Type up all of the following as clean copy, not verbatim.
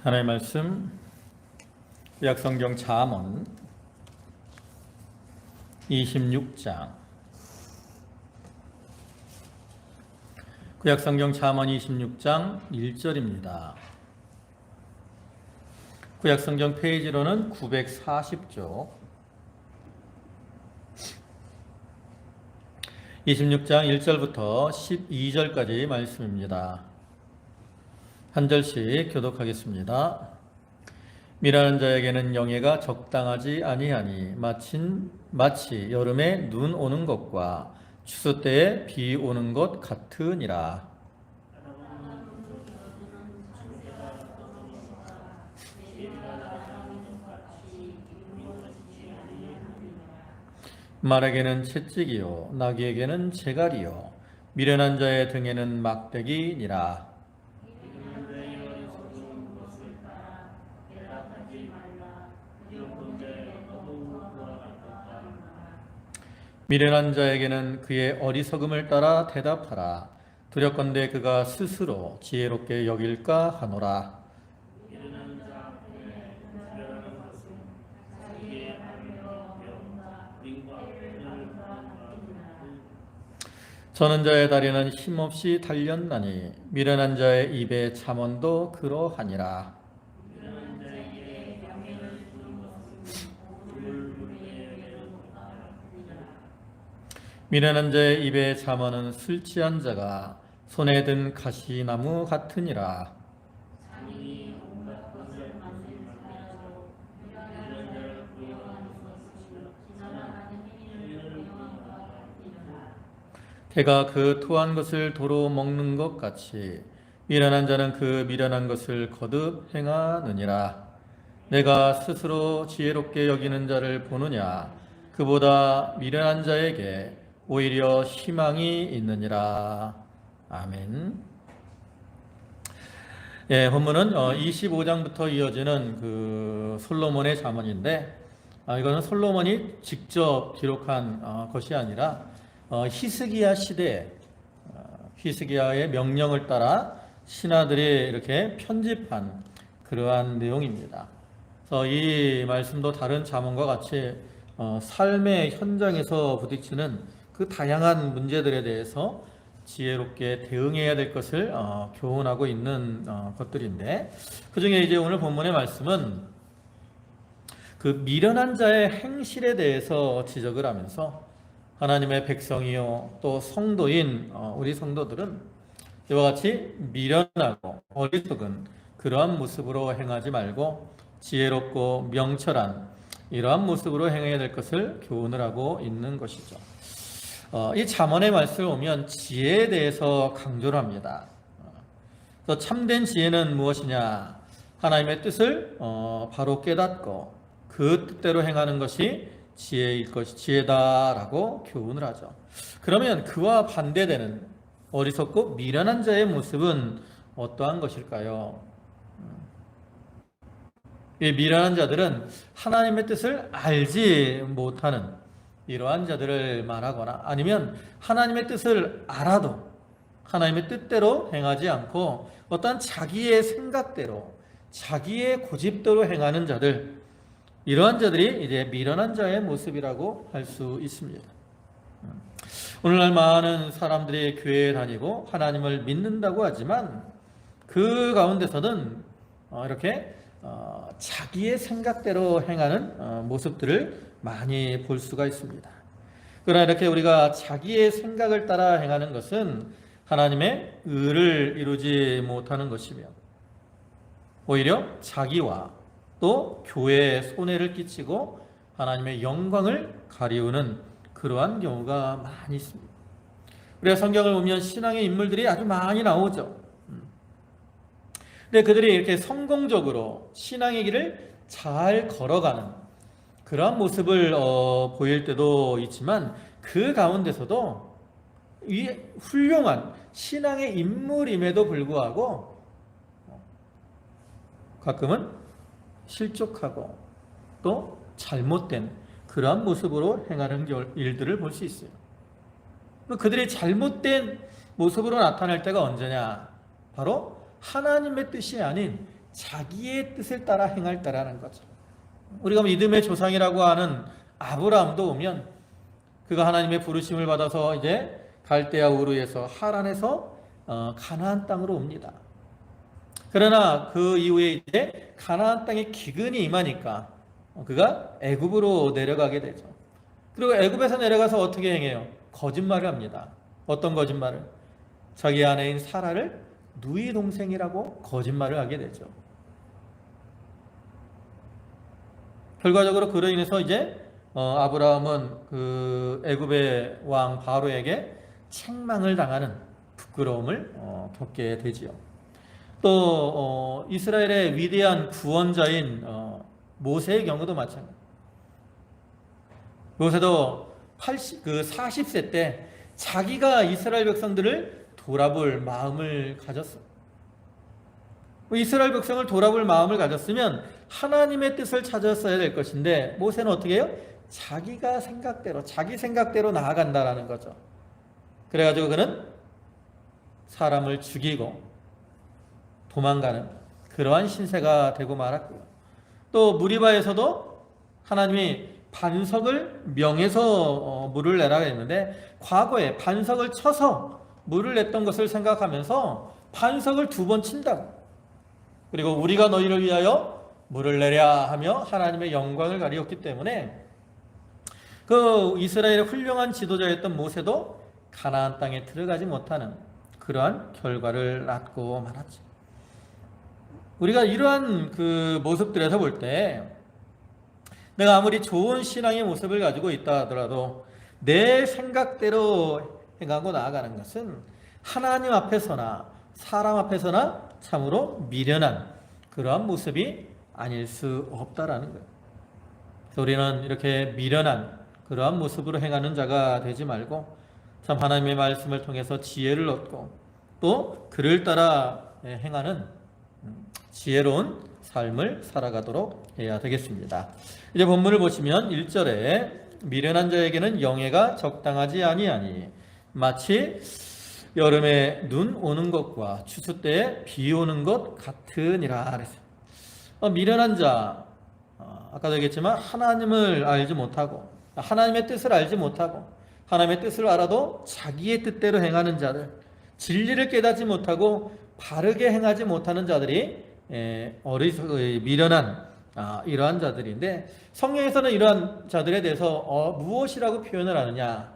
하나님의 말씀 구약성경 잠언 26장 구약성경 잠언 26장 1절입니다. 구약성경 페이지로는 940쪽 26장 1절부터 12절까지 말씀입니다. 한 절씩 교독하겠습니다. 미련한 자에게는 영예가 적당하지 아니하니 마치 여름에 눈 오는 것과 추수 때에 비 오는 것 같으니라. 말에게는 채찍이요 나귀에게는 재갈이요 미련한 자의 등에는 막대기니라. 미련한 자에게는 그의 어리석음을 따라 대답하라. 두렵건대 그가 스스로 지혜롭게 여길까 하노라. 저는 자의 다리는 힘없이 달렸나니 미련한 자의 입에 잠언도 그러하니라. 미련한 자의 입에 잠언은 술 취한 자가 손에 든 가시나무 같으니라. 개가 그 토한 것을 도로 먹는 것 같이 미련한 자는 그 미련한 것을 거듭 행하느니라. 내가 스스로 지혜롭게 여기는 자를 보느냐? 그보다 미련한 자에게 오히려 희망이 있느니라. 아멘. 예, 본문은 25장부터 이어지는 그 솔로몬의 잠언인데, 이거는 솔로몬이 직접 기록한 것이 아니라 히스기야 시대, 히스기야의 명령을 따라 신하들이 이렇게 편집한 그러한 내용입니다. 그래서 이 말씀도 다른 잠언과 같이 삶의 현장에서 부딪히는 그 다양한 문제들에 대해서 지혜롭게 대응해야 될 것을 교훈하고 있는 것들인데, 그 중에 이제 오늘 본문의 말씀은 그 미련한 자의 행실에 대해서 지적을 하면서 하나님의 백성이요 또 성도인 우리 성도들은 이와 같이 미련하고 어리석은 그러한 모습으로 행하지 말고 지혜롭고 명철한 이러한 모습으로 행해야 될 것을 교훈을 하고 있는 것이죠. 이 잠언의 말씀을 보면 지혜에 대해서 강조를 합니다. 참된 지혜는 무엇이냐? 하나님의 뜻을 바로 깨닫고 그 뜻대로 행하는 것이 지혜일 것이 지혜다라고 교훈을 하죠. 그러면 그와 반대되는 어리석고 미련한 자의 모습은 어떠한 것일까요? 이 미련한 자들은 하나님의 뜻을 알지 못하는 이러한 자들을 말하거나, 아니면 하나님의 뜻을 알아도 하나님의 뜻대로 행하지 않고 어떤 자기의 생각대로 자기의 고집대로 행하는 자들, 이러한 자들이 이제 미련한 자의 모습이라고 할 수 있습니다. 오늘날 많은 사람들이 교회에 다니고 하나님을 믿는다고 하지만 그 가운데서는 이렇게 자기의 생각대로 행하는 모습들을 많이 볼 수가 있습니다. 그러나 이렇게 우리가 자기의 생각을 따라 행하는 것은 하나님의 의를 이루지 못하는 것이며 오히려 자기와 또 교회에 손해를 끼치고 하나님의 영광을 가리우는 그러한 경우가 많이 있습니다. 우리가 성경을 보면 신앙의 인물들이 아주 많이 나오죠. 근데 그들이 이렇게 성공적으로 신앙의 길을 잘 걸어가는 그러한 모습을 보일 때도 있지만, 그 가운데서도 이 훌륭한 신앙의 인물임에도 불구하고 가끔은 실족하고 또 잘못된 그러한 모습으로 행하는 일들을 볼 수 있어요. 그들이 잘못된 모습으로 나타날 때가 언제냐? 바로 하나님의 뜻이 아닌 자기의 뜻을 따라 행할 때라는 거죠. 우리가 믿음의 조상이라고 하는 아브라함도 오면 그가 하나님의 부르심을 받아서 이제 갈대아 우르에서 하란에서 가나안 땅으로 옵니다. 그러나 그 이후에 이제 가나안 땅에 기근이 임하니까 그가 애굽으로 내려가게 되죠. 그리고 애굽에서 내려가서 어떻게 행해요? 거짓말을 합니다. 어떤 거짓말을? 자기 아내인 사라를 누이 동생이라고 거짓말을 하게 되죠. 결과적으로 그로 인해서 이제 아브라함은 그 애굽의 왕 바로에게 책망을 당하는 부끄러움을 겪게 되지요. 또 이스라엘의 위대한 구원자인 모세의 경우도 마찬가지. 모세도 40세 때 자기가 이스라엘 백성들을 돌아볼 마음을 가졌어. 이스라엘 백성을 돌아볼 마음을 가졌으면 하나님의 뜻을 찾았어야 될 것인데 모세는 어떻게 해요? 자기가 생각대로, 자기 생각대로 나아간다라는 거죠. 그래가지고 그는 사람을 죽이고 도망가는 그러한 신세가 되고 말았고요. 또 무리바에서도 하나님이 반석을 명해서 물을 내라고 했는데 과거에 반석을 쳐서 물을 냈던 것을 생각하면서 반석을 2번 친다고. 그리고 우리가 너희를 위하여 물을 내랴 하며 하나님의 영광을 가리었기 때문에 그 이스라엘의 훌륭한 지도자였던 모세도 가나안 땅에 들어가지 못하는 그러한 결과를 낳고 말았죠. 우리가 이러한 그 모습들에서 볼 때 내가 아무리 좋은 신앙의 모습을 가지고 있다 하더라도 내 생각대로 행하고 나아가는 것은 하나님 앞에서나 사람 앞에서나 참으로 미련한 그러한 모습이 아닐 수 없다라는 거예요. 그래서 우리는 이렇게 미련한 그러한 모습으로 행하는 자가 되지 말고 참 하나님의 말씀을 통해서 지혜를 얻고 또 그를 따라 행하는 지혜로운 삶을 살아가도록 해야 되겠습니다. 이제 본문을 보시면 1절에 미련한 자에게는 영예가 적당하지 아니하니 마치 여름에 눈 오는 것과 추수 때에 비 오는 것 같으니라 그랬어요. 미련한 자, 아까도 얘기했지만 하나님을 알지 못하고 하나님의 뜻을 알지 못하고 하나님의 뜻을 알아도 자기의 뜻대로 행하는 자들, 진리를 깨닫지 못하고 바르게 행하지 못하는 자들이 미련한 이러한 자들인데 성경에서는 이러한 자들에 대해서 무엇이라고 표현을 하느냐?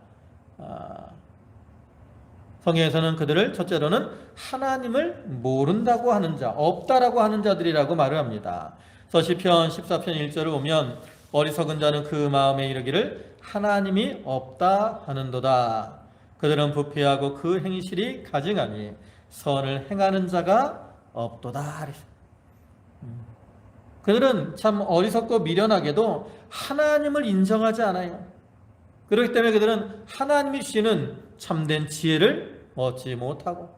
성경에서는 그들을 첫째로는 하나님을 모른다고 하는 자, 없다라고 하는 자들이라고 말을 합니다. 그래서 시편 14편 1절을 보면 어리석은 자는 그 마음에 이르기를 하나님이 없다 하는도다. 그들은 부패하고 그 행실이 가증하니 선을 행하는 자가 없도다. 그들은 참 어리석고 미련하게도 하나님을 인정하지 않아요. 그렇기 때문에 그들은 하나님이 주시는 참된 지혜를 얻지 못하고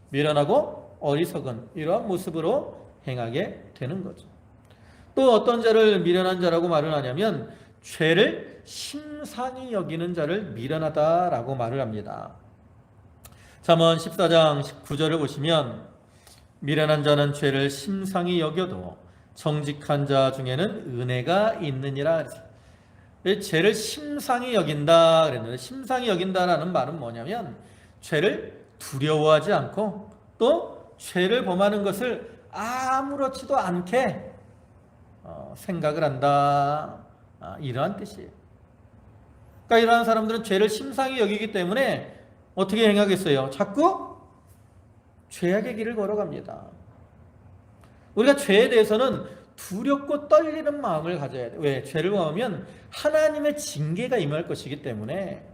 미련하고 어리석은 이러한 모습으로 행하게 되는 거죠. 또 어떤 자를 미련한 자라고 말을 하냐면 죄를 심상히 여기는 자를 미련하다라고 말을 합니다. 잠언 14장 19절을 보시면 미련한 자는 죄를 심상히 여겨도 정직한 자 중에는 은혜가 있느니라. 죄를 심상히 여긴다 그랬는데 심상히 여긴다라는 말은 뭐냐면 죄를 두려워하지 않고 또 죄를 범하는 것을 아무렇지도 않게 생각을 한다. 이러한 뜻이에요. 그러니까 이러한 사람들은 죄를 심상히 여기기 때문에 어떻게 행하겠어요? 자꾸 죄악의 길을 걸어갑니다. 우리가 죄에 대해서는 두렵고 떨리는 마음을 가져야 돼요. 왜? 죄를 범하면 하나님의 징계가 임할 것이기 때문에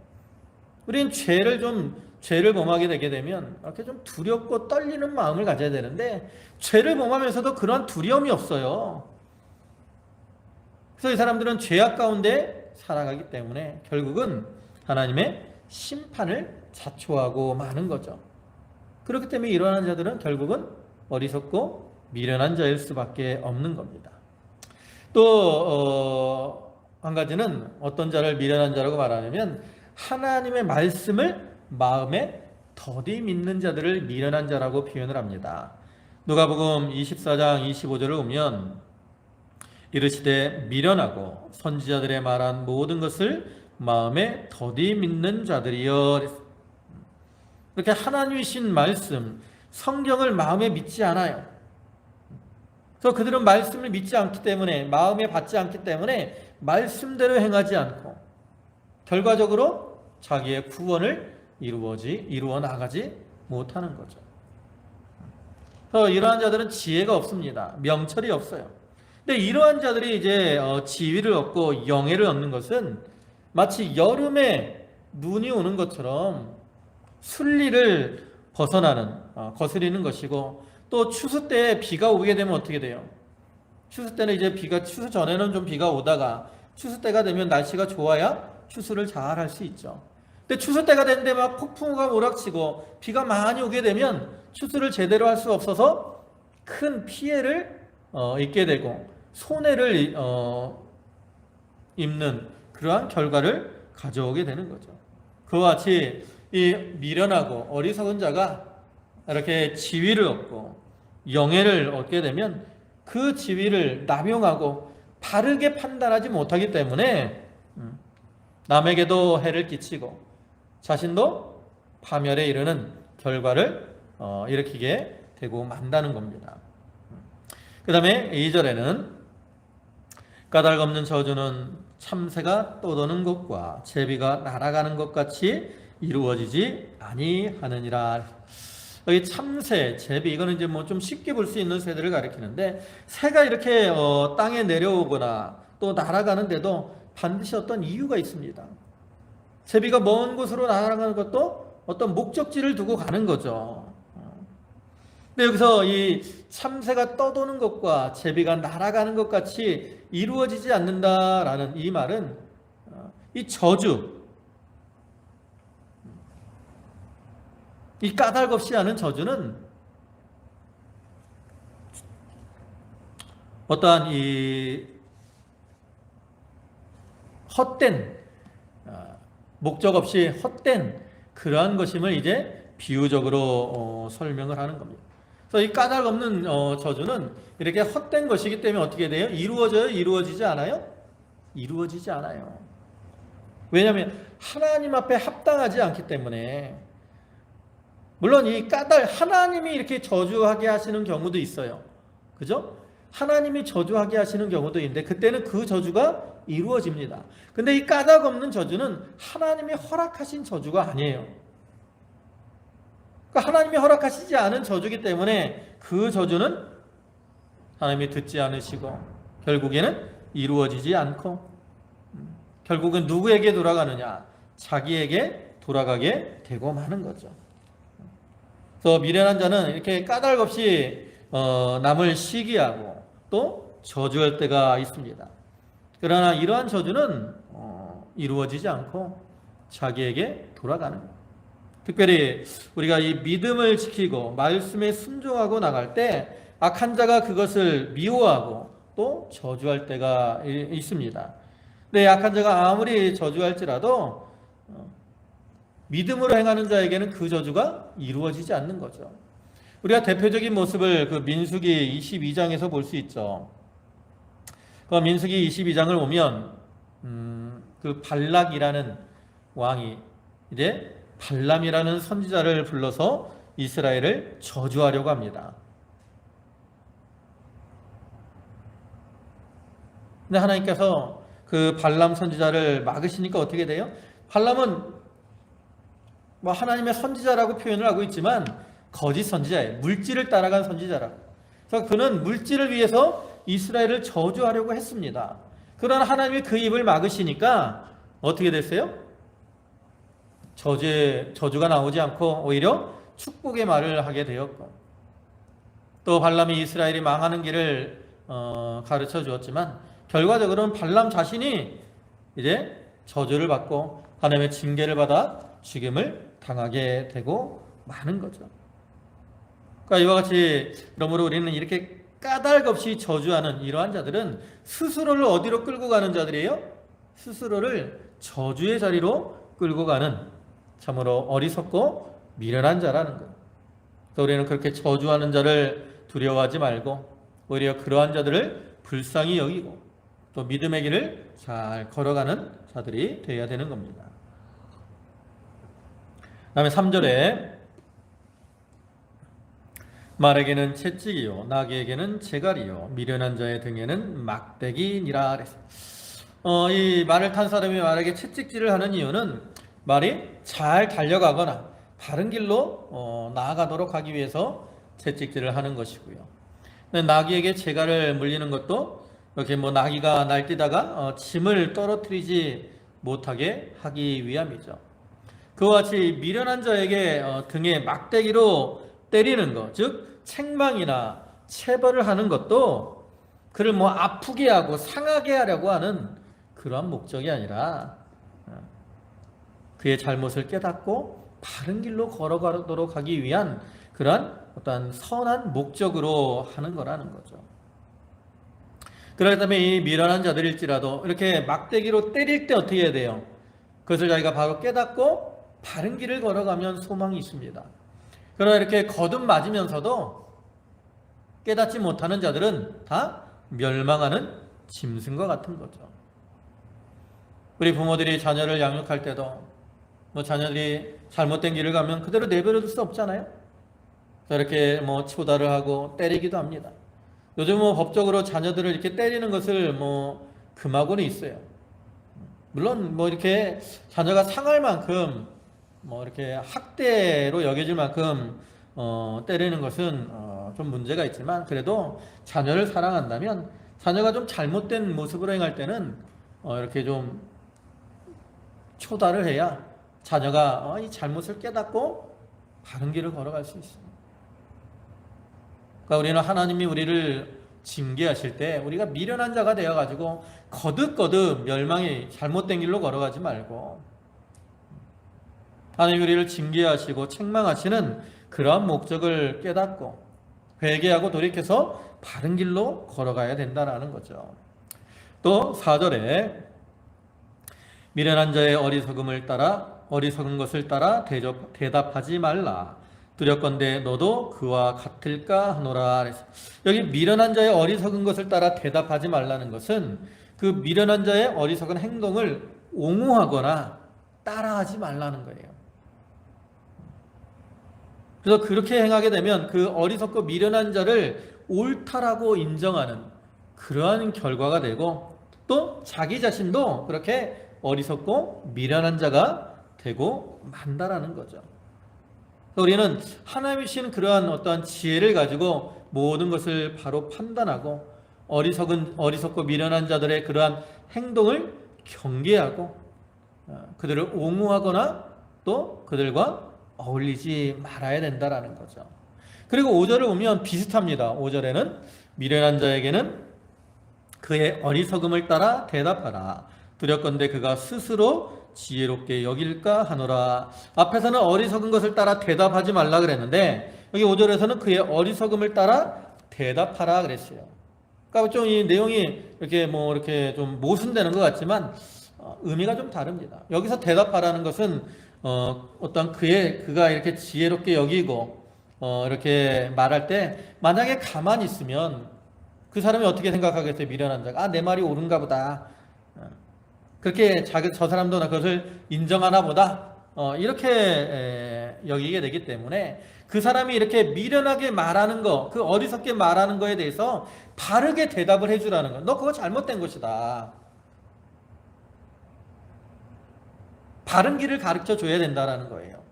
우리는 죄를 범하게 되게 되면 이렇게 좀 두렵고 떨리는 마음을 가져야 되는데 죄를 범하면서도 그런 두려움이 없어요. 그래서 이 사람들은 죄악 가운데 살아가기 때문에 결국은 하나님의 심판을 자초하고 마는 거죠. 그렇기 때문에 이러한 자들은 결국은 어리석고 미련한 자일 수밖에 없는 겁니다. 또 한 가지는 어떤 자를 미련한 자라고 말하냐면 하나님의 말씀을 마음에 더디 믿는 자들을 미련한 자라고 표현을 합니다. 누가복음 24장 25절을 보면 이르시되 미련하고 선지자들의 말한 모든 것을 마음에 더디 믿는 자들이여. 이렇게 하나님이신 말씀, 성경을 마음에 믿지 않아요. 그래서 그들은 말씀을 믿지 않기 때문에, 마음에 받지 않기 때문에 말씀대로 행하지 않고 결과적으로 자기의 구원을 이루어 나가지 못하는 거죠. 그래서 이러한 자들은 지혜가 없습니다. 명철이 없어요. 근데 이러한 자들이 이제 지위를 얻고 영예를 얻는 것은 마치 여름에 눈이 오는 것처럼 순리를 벗어나는, 거스리는 것이고, 또 추수 때 비가 오게 되면 어떻게 돼요? 추수 때는 이제 추수 전에는 좀 비가 오다가 추수 때가 되면 날씨가 좋아야 추수를 잘 할 수 있죠. 근데 추수 때가 됐는데 막 폭풍우가 몰아치고 비가 많이 오게 되면 추수를 제대로 할 수 없어서 큰 피해를 입게 되고 손해를 입는 그러한 결과를 가져오게 되는 거죠. 그와 같이 이 미련하고 어리석은 자가 이렇게 지위를 얻고 영예를 얻게 되면 그 지위를 남용하고 바르게 판단하지 못하기 때문에 남에게도 해를 끼치고 자신도 파멸에 이르는 결과를 일으키게 되고 만다는 겁니다. 그 다음에 2절에는 까닭 없는 저주는 참새가 떠도는 것과 제비가 날아가는 것 같이 이루어지지 아니하느니라. 여기 참새, 제비, 이거는 이제 뭐 좀 쉽게 볼 수 있는 새들을 가리키는데, 새가 이렇게 땅에 내려오거나 또 날아가는데도 반드시 어떤 이유가 있습니다. 제비가 먼 곳으로 날아가는 것도 어떤 목적지를 두고 가는 거죠. 근데 여기서 이 참새가 떠도는 것과 제비가 날아가는 것 같이 이루어지지 않는다라는 이 말은 이 저주, 이 까닭 없이 하는 저주는 어떠한 이 헛된, 목적 없이 헛된 그러한 것임을 이제 비유적으로 설명을 하는 겁니다. 그래서 이 까닭 없는 저주는 이렇게 헛된 것이기 때문에 어떻게 돼요? 이루어져요? 이루어지지 않아요? 이루어지지 않아요. 왜냐하면 하나님 앞에 합당하지 않기 때문에. 물론 이 까닭, 하나님이 이렇게 저주하게 하시는 경우도 있어요. 그죠? 하나님이 저주하게 하시는 경우도 있는데 그때는 그 저주가 이루어집니다. 근데 이 까닭 없는 저주는 하나님이 허락하신 저주가 아니에요. 그러니까 하나님이 허락하시지 않은 저주이기 때문에 그 저주는 하나님이 듣지 않으시고 결국에는 이루어지지 않고 결국은 누구에게 돌아가느냐? 자기에게 돌아가게 되고 마는 거죠. 그래서 미련한 자는 이렇게 까닭 없이 남을 시기하고 또 저주할 때가 있습니다. 그러나 이러한 저주는 이루어지지 않고 자기에게 돌아가는 거예요. 특별히 우리가 이 믿음을 지키고 말씀에 순종하고 나갈 때 악한 자가 그것을 미워하고 또 저주할 때가 있습니다. 근데 악한 자가 아무리 저주할지라도 믿음으로 행하는 자에게는 그 저주가 이루어지지 않는 거죠. 우리가 대표적인 모습을 그 민수기 22장에서 볼 수 있죠. 그 민수기 22장을 보면 그 발락이라는 왕이 이제 발람이라는 선지자를 불러서 이스라엘을 저주하려고 합니다. 근데 하나님께서 그 발람 선지자를 막으시니까 어떻게 돼요? 발람은 뭐 하나님의 선지자라고 표현을 하고 있지만 거짓 선지자예요. 물질을 따라간 선지자라고. 그래서 그는 물질을 위해서 이스라엘을 저주하려고 했습니다. 그러나 하나님이 그 입을 막으시니까 어떻게 됐어요? 저주가 나오지 않고 오히려 축복의 말을 하게 되었고, 또 발람이 이스라엘이 망하는 길을 가르쳐 주었지만 결과적으로는 발람 자신이 이제 저주를 받고 하나님의 징계를 받아 죽임을 당하게 되고 마는 거죠. 그러니까 이와 같이 그러므로 우리는 이렇게 까닭 없이 저주하는 이러한 자들은 스스로를 어디로 끌고 가는 자들이에요? 스스로를 저주의 자리로 끌고 가는 참으로 어리석고 미련한 자라는 거예요. 그래서 우리는 그렇게 저주하는 자를 두려워하지 말고 오히려 그러한 자들을 불쌍히 여기고 또 믿음의 길을 잘 걸어가는 자들이 되어야 되는 겁니다. 그 다음에 3절에 말에게는 채찍이요 나귀에게는 재갈이요 미련한 자의 등에는 막대기니라 그랬어요. 이 말을 탄 사람이 말에게 채찍질을 하는 이유는 말이 잘 달려가거나 바른 길로 나아가도록 하기 위해서 채찍질을 하는 것이고요. 나귀에게 재갈을 물리는 것도 이렇게 나귀가 날뛰다가 짐을 떨어뜨리지 못하게 하기 위함이죠. 그와 같이 미련한 자에게 등에 막대기로 때리는 것, 즉 책망이나 체벌을 하는 것도 그를 아프게 하고 상하게 하려고 하는 그러한 목적이 아니라 그의 잘못을 깨닫고 바른 길로 걸어가도록 하기 위한 그러한 어떤 선한 목적으로 하는 거라는 거죠. 그렇기 때문에 이 미련한 자들일지라도 이렇게 막대기로 때릴 때 어떻게 해야 돼요? 그것을 자기가 바로 깨닫고 바른 길을 걸어가면 소망이 있습니다. 그러나 이렇게 거듭 맞으면서도 깨닫지 못하는 자들은 다 멸망하는 짐승과 같은 거죠. 우리 부모들이 자녀를 양육할 때도 자녀들이 잘못된 길을 가면 그대로 내버려 둘 수 없잖아요. 이렇게 치고달을 하고 때리기도 합니다. 요즘 법적으로 자녀들을 이렇게 때리는 것을 금하고는 있어요. 물론 이렇게 자녀가 상할 만큼 이렇게 학대로 여겨질 만큼 때리는 것은 좀 문제가 있지만 그래도 자녀를 사랑한다면 자녀가 좀 잘못된 모습으로 행할 때는 이렇게 좀 초달을 해야 자녀가 이 잘못을 깨닫고 바른 길을 걸어갈 수 있습니다. 그러니까 우리는 하나님이 우리를 징계하실 때 우리가 미련한 자가 되어가지고 거듭거듭 멸망이 잘못된 길로 걸어가지 말고 하나님이 우리를 징계하시고 책망하시는 그러한 목적을 깨닫고 회개하고 돌이켜서 바른 길로 걸어가야 된다는 거죠. 또 4절에 미련한 자의 어리석은 것을 따라 대답하지 말라. 두렵건대 너도 그와 같을까 하노라. 여기 미련한 자의 어리석은 것을 따라 대답하지 말라는 것은 그 미련한 자의 어리석은 행동을 옹호하거나 따라하지 말라는 거예요. 그래서 그렇게 행하게 되면 그 어리석고 미련한 자를 옳다라고 인정하는 그러한 결과가 되고 또 자기 자신도 그렇게 어리석고 미련한 자가 되고 만다라는 거죠. 우리는 하나님이 주신 그러한 어떠한 지혜를 가지고 모든 것을 바로 판단하고 어리석고 미련한 자들의 그러한 행동을 경계하고 그들을 옹호하거나 또 그들과 어울리지 말아야 된다라는 거죠. 그리고 5절을 보면 비슷합니다. 5절에는 미련한 자에게는 그의 어리석음을 따라 대답하라. 두렵건대 그가 스스로 지혜롭게 여길까 하노라. 앞에서는 어리석은 것을 따라 대답하지 말라 그랬는데 여기 5절에서는 그의 어리석음을 따라 대답하라 그랬어요. 그러니까 좀 이 내용이 이렇게 좀 모순되는 것 같지만 의미가 좀 다릅니다. 여기서 대답하라는 것은 어떤 그가 이렇게 지혜롭게 여기고 이렇게 말할 때 만약에 가만히 있으면 그 사람이 어떻게 생각하겠어요? 미련한 자가 내 말이 옳은가 보다. 그렇게 저 사람도 그것을 인정하나 보다. 이렇게 여기게 되기 때문에 그 사람이 이렇게 미련하게 말하는 거, 그 어리석게 말하는 거에 대해서 바르게 대답을 해주라는 거. 너 그거 잘못된 것이다. 바른 길을 가르쳐 줘야 된다는 거예요.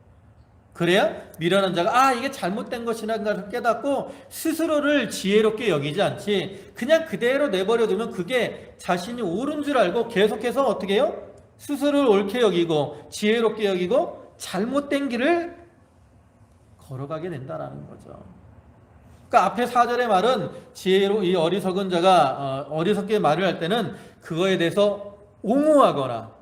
그래야 미련한 자가 이게 잘못된 것이라는 것을 깨닫고 스스로를 지혜롭게 여기지 않지 그냥 그대로 내버려 두면 그게 자신이 옳은 줄 알고 계속해서 어떻게 해요? 스스로를 옳게 여기고 지혜롭게 여기고 잘못된 길을 걸어가게 된다는 거죠. 그러니까 앞에 4절의 말은 이 어리석은 자가 어리석게 말을 할 때는 그거에 대해서 옹호하거나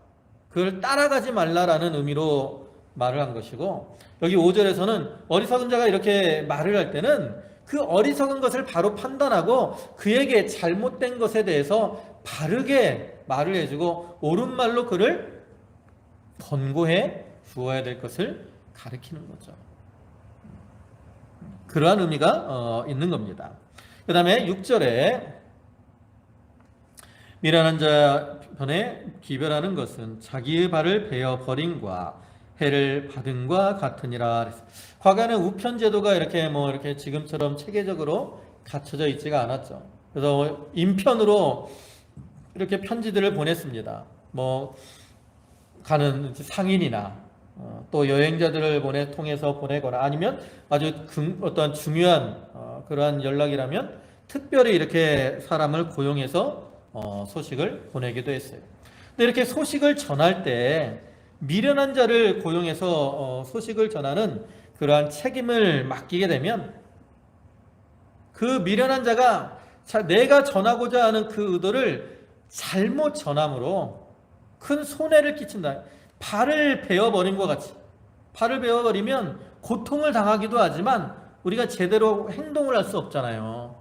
그걸 따라가지 말라라는 의미로 말을 한 것이고 여기 5절에서는 어리석은 자가 이렇게 말을 할 때는 그 어리석은 것을 바로 판단하고 그에게 잘못된 것에 대해서 바르게 말을 해주고 옳은 말로 그를 권고해 주어야 될 것을 가르치는 거죠. 그러한 의미가 있는 겁니다. 그 다음에 6절에 미련한 자 편에 기별하는 것은 자기의 발을 베어 버림과 해를 받음과 같으니라. 과거에는 우편 제도가 이렇게 지금처럼 체계적으로 갖춰져 있지가 않았죠. 그래서 인편으로 이렇게 편지들을 보냈습니다. 가는 상인이나 또 여행자들을 통해서 보내거나 아니면 아주 어떤 중요한 그러한 연락이라면 특별히 이렇게 사람을 고용해서 소식을 보내기도 했어요. 근데 이렇게 소식을 전할 때 미련한 자를 고용해서 소식을 전하는 그러한 책임을 맡기게 되면 그 미련한 자가 내가 전하고자 하는 그 의도를 잘못 전함으로 큰 손해를 끼친다. 발을 베어버린 것 같이. 발을 베어버리면 고통을 당하기도 하지만 우리가 제대로 행동을 할 수 없잖아요.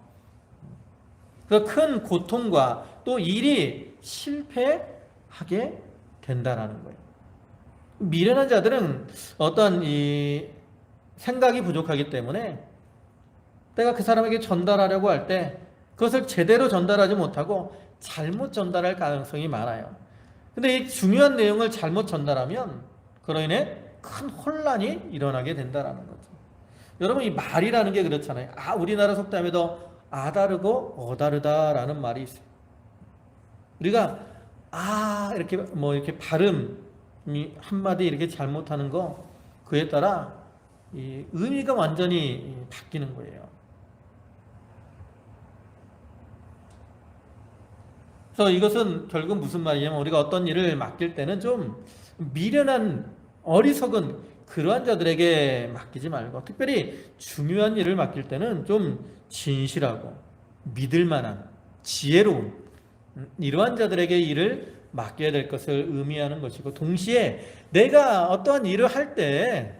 그 큰 고통과 또 일이 실패하게 된다라는 거예요. 미련한 자들은 어떤 이 생각이 부족하기 때문에 내가 그 사람에게 전달하려고 할 때 그것을 제대로 전달하지 못하고 잘못 전달할 가능성이 많아요. 근데 이 중요한 내용을 잘못 전달하면 그로 인해 큰 혼란이 일어나게 된다는 거죠. 여러분, 이 말이라는 게 그렇잖아요. 우리나라 속담에도 아다르고 어다르다라는 말이 있어요. 우리가 이렇게 발음이 한마디 이렇게 잘못하는 거, 그에 따라 이 의미가 완전히 바뀌는 거예요. 그래서 이것은 결국 무슨 말이냐면 우리가 어떤 일을 맡길 때는 좀 미련한 어리석은 그러한 자들에게 맡기지 말고, 특별히 중요한 일을 맡길 때는 좀 진실하고 믿을 만한 지혜로운 이러한 자들에게 일을 맡겨야 될 것을 의미하는 것이고, 동시에 내가 어떠한 일을 할 때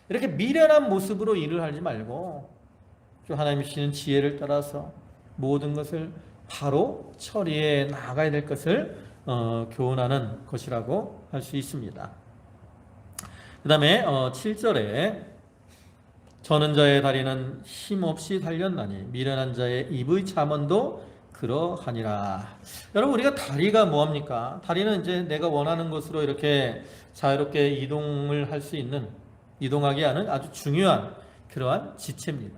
이렇게 미련한 모습으로 일을 하지 말고 하나님이 주시는 지혜를 따라서 모든 것을 바로 처리해 나가야 될 것을 교훈하는 것이라고 할 수 있습니다. 그 다음에 7절에 저는 자의 다리는 힘없이 달렸나니 미련한 자의 입의 잠언도 그러하니라. 여러분, 우리가 다리가 뭐합니까? 다리는 이제 내가 원하는 곳으로 이렇게 자유롭게 이동을 할 수 있는, 이동하게 하는 아주 중요한 그러한 지체입니다.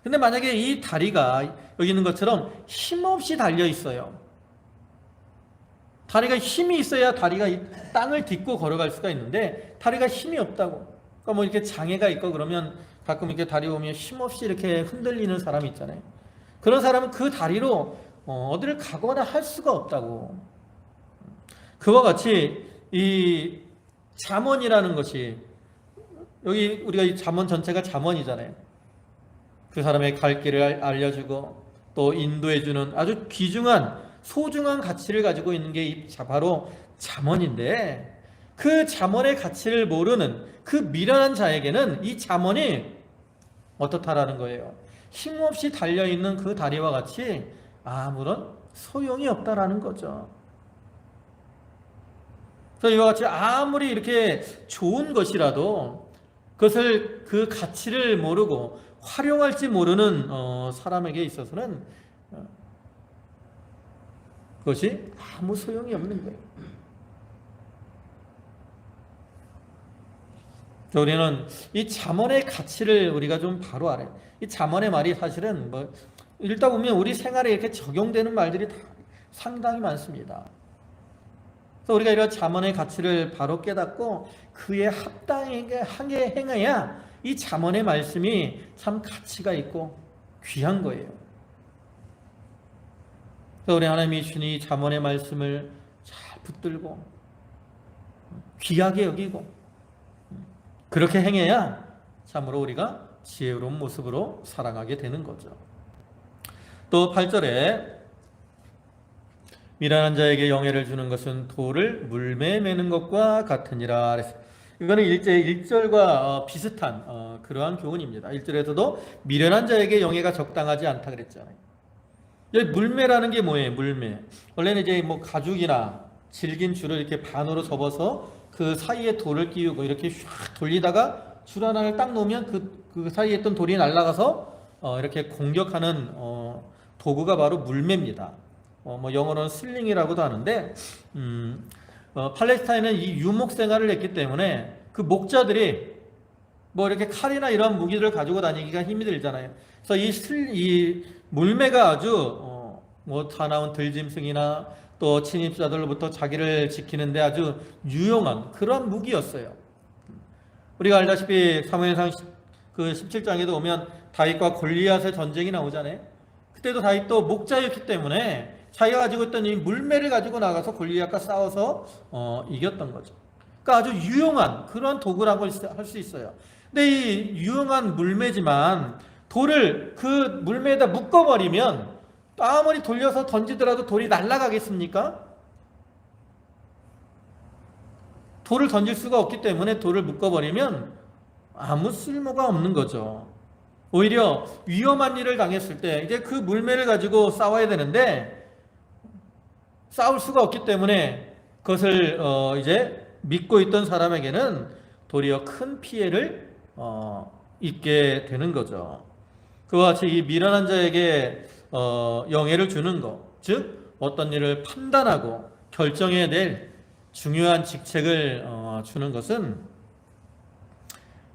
근데 만약에 이 다리가 여기 있는 것처럼 힘없이 달려 있어요. 다리가 힘이 있어야 다리가 땅을 딛고 걸어갈 수가 있는데 다리가 힘이 없다고. 그러니까 이렇게 장애가 있고 그러면 가끔 이렇게 다리 보면 힘없이 이렇게 흔들리는 사람이 있잖아요. 그런 사람은 그 다리로 어디를 가거나 할 수가 없다고. 그와 같이 이 잠언이라는 것이, 여기 우리가 이 잠언 전체가 잠언이잖아요. 그 사람의 갈 길을 알려주고 또 인도해주는 아주 귀중한 소중한 가치를 가지고 있는 게 바로 잠언인데, 그 잠언의 가치를 모르는 그 미련한 자에게는 이 잠언이 어떻다라는 거예요. 힘없이 달려있는 그 다리와 같이 아무런 소용이 없다라는 거죠. 그래서 이와 같이 아무리 이렇게 좋은 것이라도 그것을, 그 가치를 모르고 활용할지 모르는 사람에게 있어서는 그것이 아무 소용이 없는 거예요. 우리는 이 잠언의 가치를 우리가 좀 바로 알아요. 이 잠언의 말이 사실은 읽다 보면 우리 생활에 이렇게 적용되는 말들이 다 상당히 많습니다. 그래서 우리가 이런 잠언의 가치를 바로 깨닫고 그에 합당하게 행해야 이 잠언의 말씀이 참 가치가 있고 귀한 거예요. 그래서 우리 하나님이 주신 이 잠언의 말씀을 잘 붙들고 귀하게 여기고 그렇게 행해야 참으로 우리가 지혜로운 모습으로 살아가게 되는 거죠. 또 8절에 미련한 자에게 영예를 주는 것은 돌을 물매에 매는 것과 같으니라. 이거는 1절과 비슷한 그러한 교훈입니다. 1절에서도 미련한 자에게 영예가 적당하지 않다 그랬잖아요. 여기 물매라는 게 뭐예요? 물매. 원래는 이제 가죽이나 질긴 줄을 이렇게 반으로 접어서 그 사이에 돌을 끼우고 이렇게 쫙 돌리다가 줄 하나를 딱 놓으면 그 그 사이에 있던 돌이 날아가서 이렇게 공격하는 도구가 바로 물매입니다. 뭐 영어로는 슬링이라고도 하는데 팔레스타인은 이 유목 생활을 했기 때문에 그 목자들이 뭐 이렇게 칼이나 이런 무기들을 가지고 다니기가 힘이 들잖아요. 그래서 이 물매가 아주 뭐 사나운 들짐승이나 또 침입자들로부터 자기를 지키는데 아주 유용한 그런 무기였어요. 우리가 알다시피 사무엘상 그 17장에도 오면 다윗과 골리앗의 전쟁이 나오잖아요. 그때도 다윗도 목자였기 때문에 자기가 가지고 있던 이 물매를 가지고 나가서 골리앗과 싸워서 이겼던 거죠. 그러니까 아주 유용한 그런 도구라고 할 수 있어요. 근데 이 유용한 물매지만 돌을 그 물매에다 묶어버리면 아무리 돌려서 던지더라도 돌이 날아가겠습니까? 돌을 던질 수가 없기 때문에 돌을 묶어버리면 아무 쓸모가 없는 거죠. 오히려 위험한 일을 당했을 때 이제 그 물매를 가지고 싸워야 되는데 싸울 수가 없기 때문에 그것을 이제 믿고 있던 사람에게는 도리어 큰 피해를 입게 되는 거죠. 그와 같이 이 미련한 자에게 영예를 주는 것, 즉 어떤 일을 판단하고 결정해야 될 중요한 직책을 주는 것은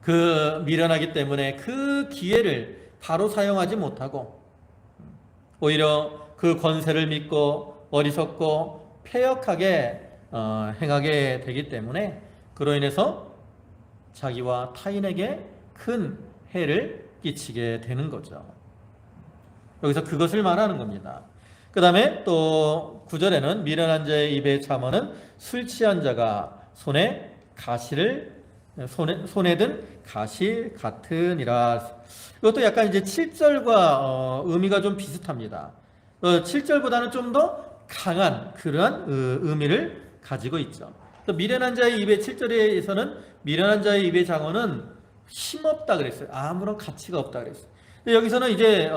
그 미련하기 때문에 그 기회를 바로 사용하지 못하고 오히려 그 권세를 믿고 어리석고 패역하게 행하게 되기 때문에 그로 인해서 자기와 타인에게 큰 해를 끼치게 되는 거죠. 여기서 그것을 말하는 겁니다. 그 다음에 또 9절에는 미련한 자의 입의 잠언은 술 취한 자가 손에 든 가시 같으니라. 이것도 약간 이제 7절과 의미가 좀 비슷합니다. 7절보다는 좀 더 강한 그러한 의미를 가지고 있죠. 또 미련한 자의 입의 7절에서는 미련한 자의 입의 장언은 힘없다 그랬어요. 아무런 가치가 없다 그랬어요. 근데 여기서는 이제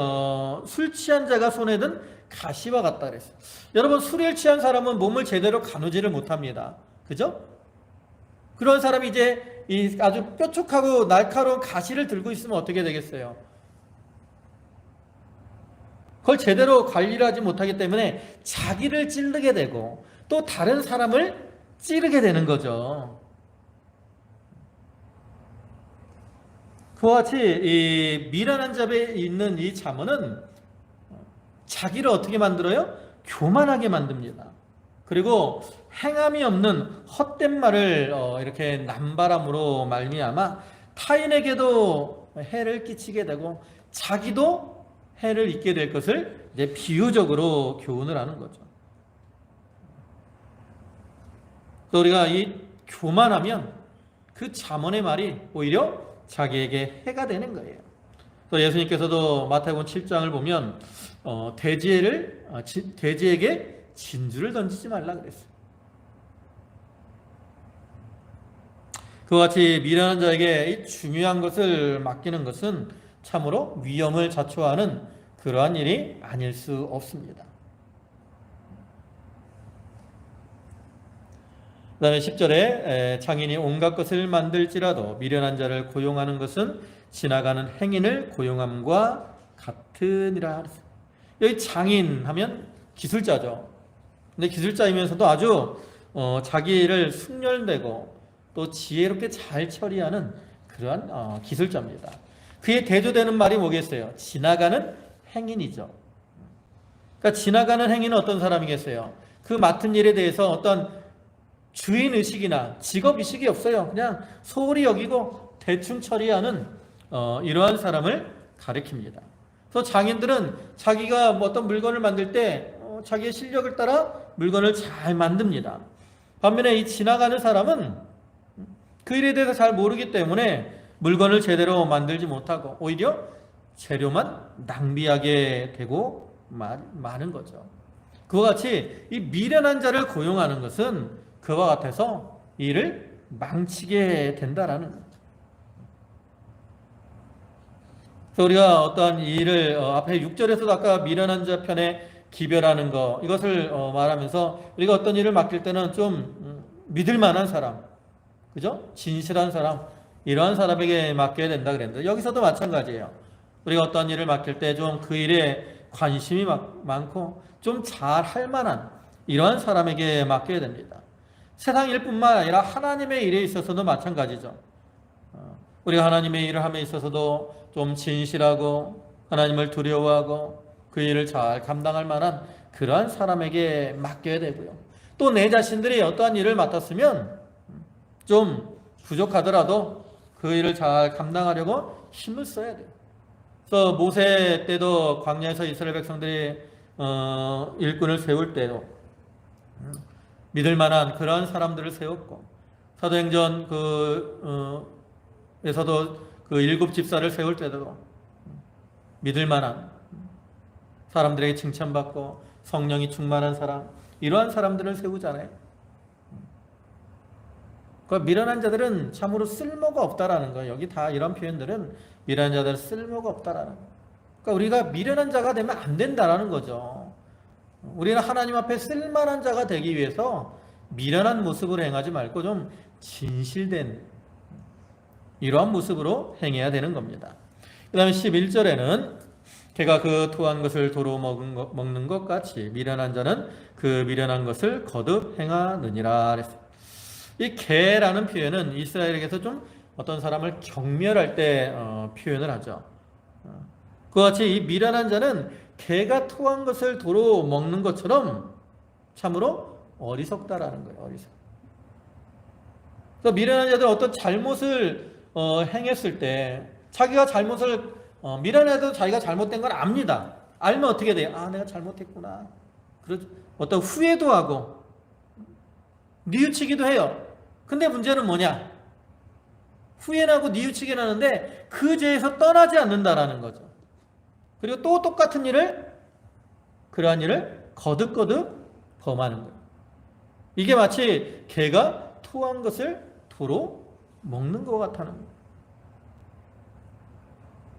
술 취한 자가 손에 든 가시와 같다 그랬어요. 여러분, 술에 취한 사람은 몸을 제대로 가누지를 못합니다. 그죠? 그런 사람이 이제 이 아주 뾰족하고 날카로운 가시를 들고 있으면 어떻게 되겠어요? 그걸 제대로 관리를 하지 못하기 때문에 자기를 찌르게 되고 또 다른 사람을 찌르게 되는 거죠. 그와 같이 이 미련한 자에 있는 이 잠언은 자기를 어떻게 만들어요? 교만하게 만듭니다. 그리고 행함이 없는 헛된 말을 이렇게 남바람으로 말미암아 타인에게도 해를 끼치게 되고 자기도 해를 입게 될 것을 이제 비유적으로 교훈을 하는 거죠. 또 우리가 이 교만하면 그 잠언의 말이 오히려 자기에게 해가 되는 거예요. 또 예수님께서도 마태복음 7장을 보면 돼지에게 진주를 던지지 말라 그랬어요. 그와 같이 미련한 자에게 이 중요한 것을 맡기는 것은 참으로 위험을 자초하는 그러한 일이 아닐 수 없습니다. 그 다음에 10절에 장인이 온갖 것을 만들지라도 미련한 자를 고용하는 것은 지나가는 행인을 고용함과 같으니라. 여기 장인 하면 기술자죠. 근데 기술자이면서도 아주 자기를 숙련되고 또 지혜롭게 잘 처리하는 그러한 기술자입니다. 그에 대조되는 말이 뭐겠어요? 지나가는 행인이죠. 그러니까 지나가는 행인은 어떤 사람이겠어요? 그 맡은 일에 대해서 어떤 주인의식이나 직업의식이 없어요. 그냥 소홀히 여기고 대충 처리하는 이러한 사람을 가리킵니다. 그래서 장인들은 자기가 뭐 어떤 물건을 만들 때 자기의 실력을 따라 물건을 잘 만듭니다. 반면에 이 지나가는 사람은 그 일에 대해서 잘 모르기 때문에 물건을 제대로 만들지 못하고 오히려 재료만 낭비하게 되고 마는 거죠. 그와 같이 이 미련한 자를 고용하는 것은 그와 같아서 일을 망치게 된다라는 거죠. 그래서 우리가 어떠한 일을 앞에 6절에서도 아까 미련한 자 편에 기별하는 거 이것을 말하면서 우리가 어떤 일을 맡길 때는 좀 믿을 만한 사람, 그죠? 진실한 사람 이러한 사람에게 맡겨야 된다 그랬는데, 여기서도 마찬가지예요. 우리가 어떤 일을 맡길 때 좀 그 일에 관심이 많고 좀 잘 할 만한 이러한 사람에게 맡겨야 됩니다. 세상 일뿐만 아니라 하나님의 일에 있어서도 마찬가지죠. 우리가 하나님의 일을 함에 있어서도 좀 진실하고 하나님을 두려워하고 그 일을 잘 감당할 만한 그러한 사람에게 맡겨야 되고요. 또 내 자신들이 어떠한 일을 맡았으면 좀 부족하더라도 그 일을 잘 감당하려고 힘을 써야 돼요. 그래서 모세 때도 광야에서 이스라엘 백성들이 일꾼을 세울 때도 믿을 만한 그러한 사람들을 세웠고, 사도행전 에서도 그 7 집사를 세울 때도 믿을 만한 사람들에게 칭찬받고 성령이 충만한 사람, 이러한 사람들을 세우잖아요. 그 미련한 자들은 참으로 쓸모가 없다라는 거예요. 여기 다 이런 표현들은 미련한 자들은 쓸모가 없다라는 거예요. 그러니까 우리가 미련한 자가 되면 안 된다라는 거죠. 우리는 하나님 앞에 쓸만한 자가 되기 위해서 미련한 모습으로 행하지 말고 좀 진실된 이러한 모습으로 행해야 되는 겁니다. 그 다음에 11절에는 개가 그 토한 것을 도로 먹는 것 같이 미련한 자는 그 미련한 것을 거듭 행하느니라 그랬어요. 이 개라는 표현은 이스라엘에게서 좀 어떤 사람을 경멸할 때 표현을 하죠. 그와 같이 이 미련한 자는 개가 토한 것을 도로 먹는 것처럼 참으로 어리석다라는 거예요. 어리석. 그래서 미련한 자들은 어떤 잘못을 행했을 때 자기가 잘못을 미련해도 자기가 잘못된 걸 압니다. 알면 어떻게 돼요? 아, 내가 잘못했구나. 어떤 후회도 하고 뉘우치기도 해요. 근데 문제는 뭐냐? 후회하고 뉘우치기는 하는데 그 죄에서 떠나지 않는다라는 거죠. 그리고 또 똑같은 그러한 일을 거듭거듭 범하는 거예요. 이게 마치 개가 토한 것을 도로 먹는 것 같다는 거예요.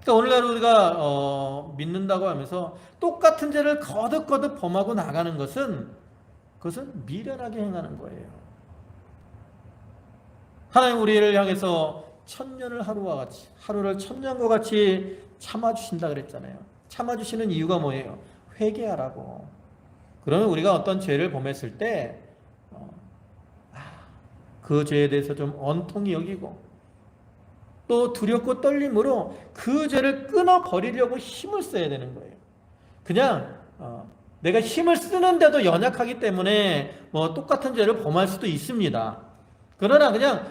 그러니까 오늘날 우리가 믿는다고 하면서 똑같은 죄를 거듭거듭 범하고 나가는 것은 그것은 미련하게 행하는 거예요. 하나님 우리를 향해서 천년을 하루를 천년과 같이 참아주신다 그랬잖아요. 참아주시는 이유가 뭐예요? 회개하라고. 그러면 우리가 어떤 죄를 범했을 때 그 죄에 대해서 좀 원통히 여기고 또 두렵고 떨림으로 그 죄를 끊어버리려고 힘을 써야 되는 거예요. 그냥 내가 힘을 쓰는데도 연약하기 때문에 똑같은 죄를 범할 수도 있습니다. 그러나 그냥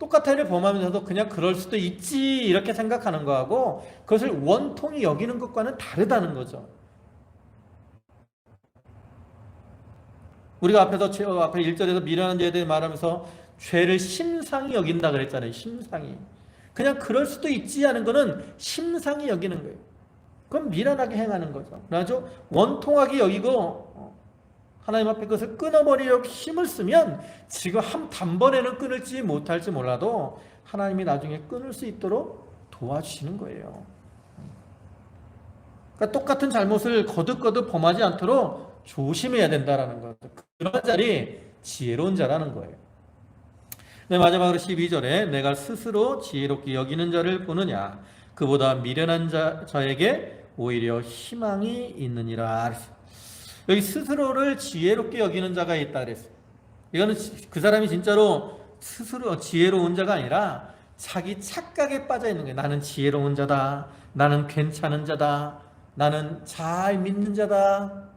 똑같은 일을 범하면서도 그냥 그럴 수도 있지 이렇게 생각하는 거하고 그것을 원통히 여기는 것과는 다르다는 거죠. 우리가 앞에 1절에서 미련한 죄에 대해 말하면서 죄를 심상히 여긴다 그랬잖아요. 심상히. 그냥 그럴 수도 있지 하는 거는 심상히 여기는 거예요. 그건 미련하게 행하는 거죠. 아주 원통하게 여기고 하나님 앞에 그것을 끊어버리려고 힘을 쓰면 지금 단번에는 끊을지 못할지 몰라도 하나님이 나중에 끊을 수 있도록 도와주시는 거예요. 그러니까 똑같은 잘못을 거듭거듭 범하지 않도록 조심해야 된다는 거죠. 그런 자리 지혜로운 자라는 거예요. 네, 마지막으로 12절에 내가 스스로 지혜롭게 여기는 자를 보느냐 그보다 미련한 자에게 오히려 희망이 있느니라. 여기 스스로를 지혜롭게 여기는 자가 있다 그랬어요. 이거는 그 사람이 진짜로 스스로 지혜로운 자가 아니라 자기 착각에 빠져 있는 거예요. 나는 지혜로운 자다. 나는 괜찮은 자다. 나는 잘 믿는 자다.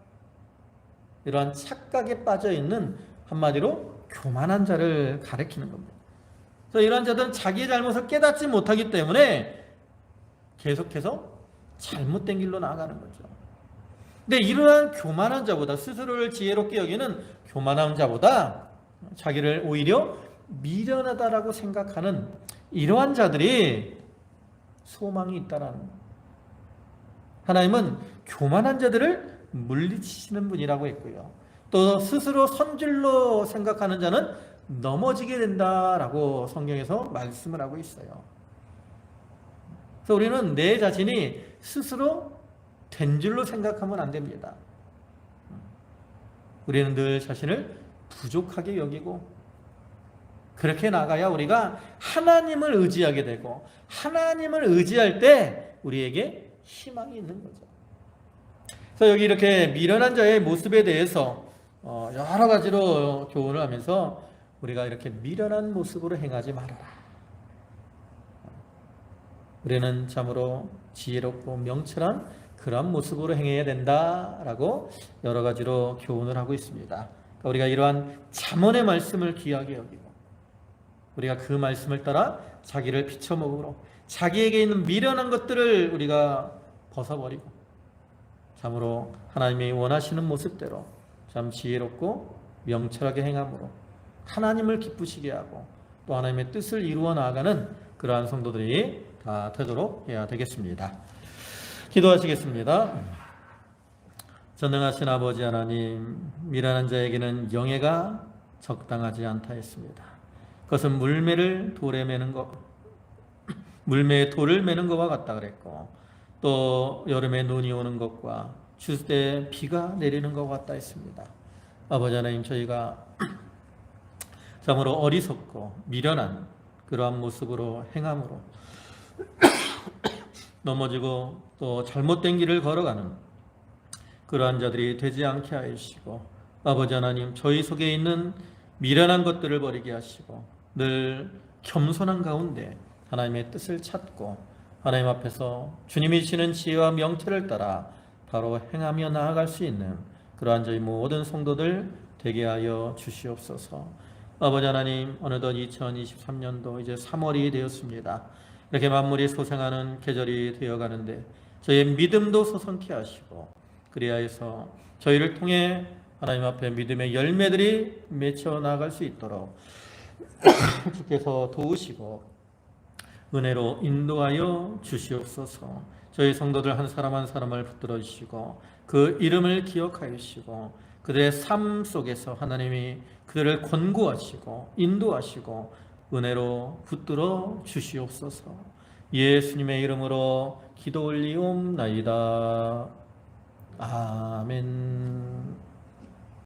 이러한 착각에 빠져 있는 한마디로 교만한 자를 가리키는 겁니다. 그래서 이러한 자들은 자기의 잘못을 깨닫지 못하기 때문에 계속해서 잘못된 길로 나아가는 거죠. 근데 이러한 교만한 자보다 스스로를 지혜롭게 여기는 교만한 자보다 자기를 오히려 미련하다라고 생각하는 이러한 자들이 소망이 있다라는 거예요. 하나님은 교만한 자들을 물리치시는 분이라고 했고요. 또 스스로 선질로 생각하는 자는 넘어지게 된다라고 성경에서 말씀을 하고 있어요. 그래서 우리는 내 자신이 스스로 된 줄로 생각하면 안 됩니다. 우리는 늘 자신을 부족하게 여기고 그렇게 나가야 우리가 하나님을 의지하게 되고, 하나님을 의지할 때 우리에게 희망이 있는 거죠. 그래서 여기 이렇게 미련한 자의 모습에 대해서 여러 가지로 교훈을 하면서 우리가 이렇게 미련한 모습으로 행하지 말아라. 우리는 참으로 지혜롭고 명철한 그런 모습으로 행해야 된다라고 여러 가지로 교훈을 하고 있습니다. 그러니까 우리가 이러한 잠언의 말씀을 귀하게 여기고, 우리가 그 말씀을 따라 자기를 비춰먹으로 자기에게 있는 미련한 것들을 우리가 벗어버리고 참으로 하나님이 원하시는 모습대로 참 지혜롭고 명철하게 행함으로 하나님을 기쁘시게 하고 또 하나님의 뜻을 이루어 나아가는 그러한 성도들이 다 되도록 해야 되겠습니다. 기도하시겠습니다. 전능하신 아버지 하나님, 미련한 자에게는 영예가 적당하지 않다 했습니다. 그것은 물매를 돌에 매는 것, 물매에 돌을 매는 것과 같다 그랬고, 또 여름에 눈이 오는 것과 추수 때 비가 내리는 것과 같다 했습니다. 아버지 하나님, 저희가 참으로 어리석고 미련한 그러한 모습으로 행함으로 넘어지고 또 잘못된 길을 걸어가는 그러한 자들이 되지 않게 하시고, 아버지 하나님, 저희 속에 있는 미련한 것들을 버리게 하시고 늘 겸손한 가운데 하나님의 뜻을 찾고 하나님 앞에서 주님이 주시는 지혜와 명철을 따라 바로 행하며 나아갈 수 있는 그러한 저희 모든 성도들 되게 하여 주시옵소서. 아버지 하나님, 어느덧 2023년도 이제 3월이 되었습니다. 이렇게 만물이 소생하는 계절이 되어가는데 저희의 믿음도 솟성케 하시고, 그리하여서 저희를 통해 하나님 앞에 믿음의 열매들이 맺혀 나갈 수 있도록 주께서 도우시고 은혜로 인도하여 주시옵소서. 저희 성도들 한 사람 한 사람을 붙들어 주시고 그 이름을 기억하여 주시고 그들의 삶 속에서 하나님이 그들을 권고하시고 인도하시고 은혜로 붙들어 주시옵소서. 예수님의 이름으로 기도 올리옵나이다. 아멘.